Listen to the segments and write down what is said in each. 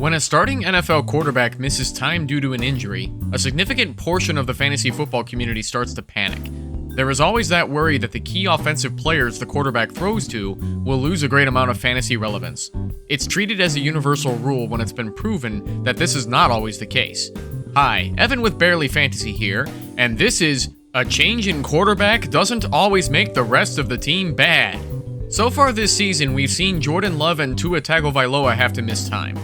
When a starting NFL quarterback misses time due to an injury, a significant portion of the fantasy football community starts to panic. There is always that worry that the key offensive players the quarterback throws to will lose a great amount of fantasy relevance. It's treated as a universal rule when it's been proven that this is not always the case. Hi, Evan with Barely Fantasy here, and this is A Change in Quarterback Doesn't Always Make the Rest of the Team Bad. So far this season, we've seen Jordan Love and Tua Tagovailoa have to miss time.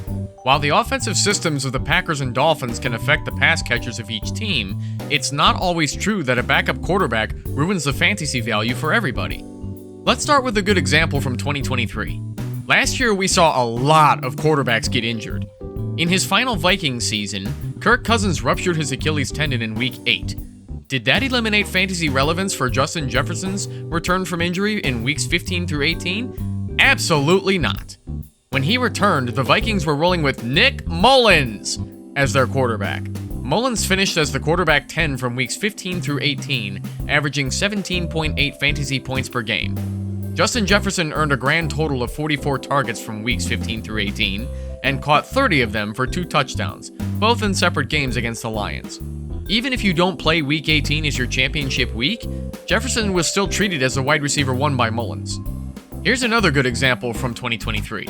While the offensive systems of the Packers and Dolphins can affect the pass catchers of each team, it's not always true that a backup quarterback ruins the fantasy value for everybody. Let's start with a good example from 2023. Last year, we saw a lot of quarterbacks get injured. In his final Vikings season, Kirk Cousins ruptured his Achilles tendon in Week 8. Did that eliminate fantasy relevance for Justin Jefferson's return from injury in Weeks 15 through 18? Absolutely not. When he returned, the Vikings were rolling with Nick Mullens as their quarterback. Mullens finished as the quarterback 10 from weeks 15 through 18, averaging 17.8 fantasy points per game. Justin Jefferson earned a grand total of 44 targets from weeks 15 through 18, and caught 30 of them for 2 touchdowns, both in separate games against the Lions. Even if you don't play Week 18 as your championship week, Jefferson was still treated as the wide receiver 1 by Mullens. Here's another good example from 2023.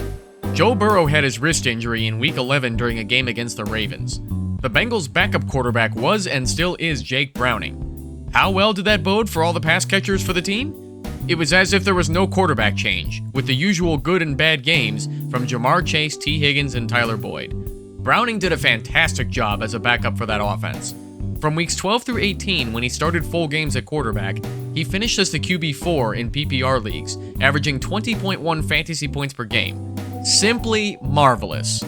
Joe Burrow had his wrist injury in Week 11 during a game against the Ravens. The Bengals' backup quarterback was and still is Jake Browning. How well did that bode for all the pass catchers for the team? It was as if there was no quarterback change, with the usual good and bad games from Jamar Chase, T. Higgins, and Tyler Boyd. Browning did a fantastic job as a backup for that offense. From weeks 12 through 18, when he started full games at quarterback, he finished as the QB4 in PPR leagues, averaging 20.1 fantasy points per game. Simply marvelous.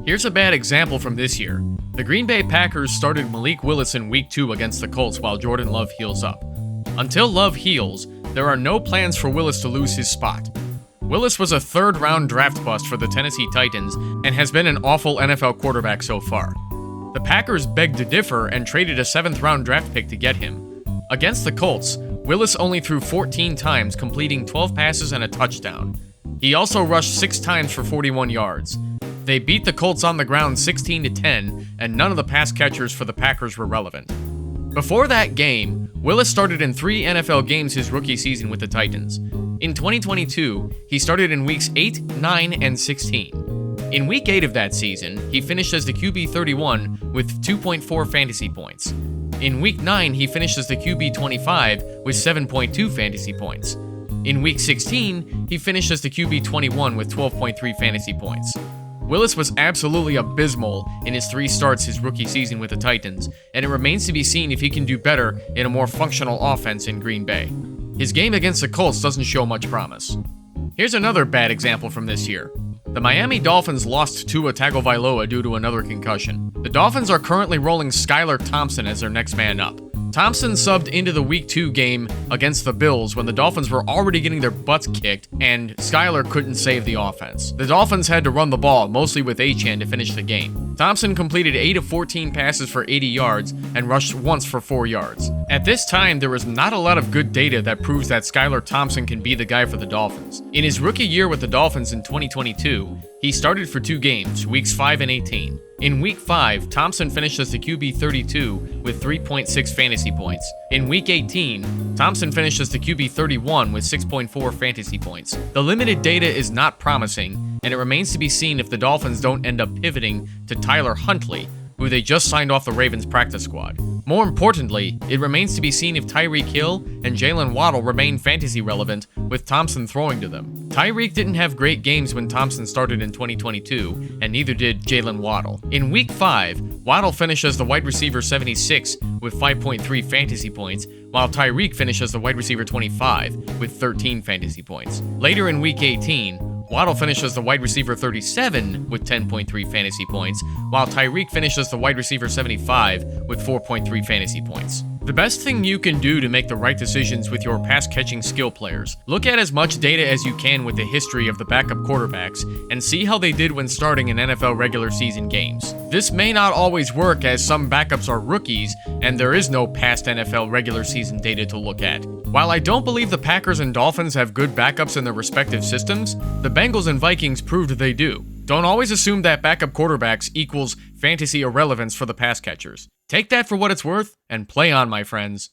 Here's a bad example from this year. The Green Bay Packers started Malik Willis in Week 2 against the Colts while Jordan Love heals up. Until Love heals, there are no plans for Willis to lose his spot. Willis was a third-round draft bust for the Tennessee Titans and has been an awful NFL quarterback so far. The Packers begged to differ and traded a 7th-round draft pick to get him. Against the Colts, Willis only threw 14 times, completing 12 passes and a touchdown. He also rushed 6 times for 41 yards. They beat the Colts on the ground 16-10, and none of the pass catchers for the Packers were relevant. Before that game, Willis started in 3 NFL games his rookie season with the Titans. In 2022, he started in weeks 8, 9, and 16. In week 8 of that season, he finished as the QB 31 with 2.4 fantasy points. In week 9, he finished as the QB 25 with 7.2 fantasy points. In week 16, he finished as the QB 21 with 12.3 fantasy points. Willis was absolutely abysmal in his 3 starts his rookie season with the Titans, and it remains to be seen if he can do better in a more functional offense in Green Bay. His game against the Colts doesn't show much promise. Here's another bad example from this year. The Miami Dolphins lost Tua Tagovailoa due to another concussion. The Dolphins are currently rolling Skylar Thompson as their next man up. Thompson subbed into the Week 2 game against the Bills when the Dolphins were already getting their butts kicked and Skylar couldn't save the offense. The Dolphins had to run the ball, mostly with Achane, to finish the game. Thompson completed 8 of 14 passes for 80 yards and rushed once for 4 yards. At this time, there was not a lot of good data that proves that Skylar Thompson can be the guy for the Dolphins. In his rookie year with the Dolphins in 2022, he started for 2 games, weeks 5 and 18. In week 5, Thompson finished as the QB 32 with 3.6 fantasy points. In week 18, Thompson finished as the QB 31 with 6.4 fantasy points. The limited data is not promising, and it remains to be seen if the Dolphins don't end up pivoting to Tyler Huntley, who they just signed off the Ravens practice squad. More importantly, it remains to be seen if Tyreek Hill and Jalen Waddle remain fantasy relevant with Thompson throwing to them. Tyreek didn't have great games when Thompson started in 2022, and neither did Jalen Waddle. In week 5, Waddle finished as the wide receiver 76 with 5.3 fantasy points, while Tyreek finished as the wide receiver 25 with 13 fantasy points. Later in week 18, Waddle finished as the wide receiver 37 with 10.3 fantasy points, while Tyreek finished as the wide receiver 75 with 4.3 fantasy points. The best thing you can do to make the right decisions with your pass-catching skill players, look at as much data as you can with the history of the backup quarterbacks and see how they did when starting in NFL regular season games. This may not always work as some backups are rookies and there is no past NFL regular season data to look at. While I don't believe the Packers and Dolphins have good backups in their respective systems, the Bengals and Vikings proved they do. Don't always assume that backup quarterbacks equals fantasy irrelevance for the pass catchers. Take that for what it's worth, and play on, my friends.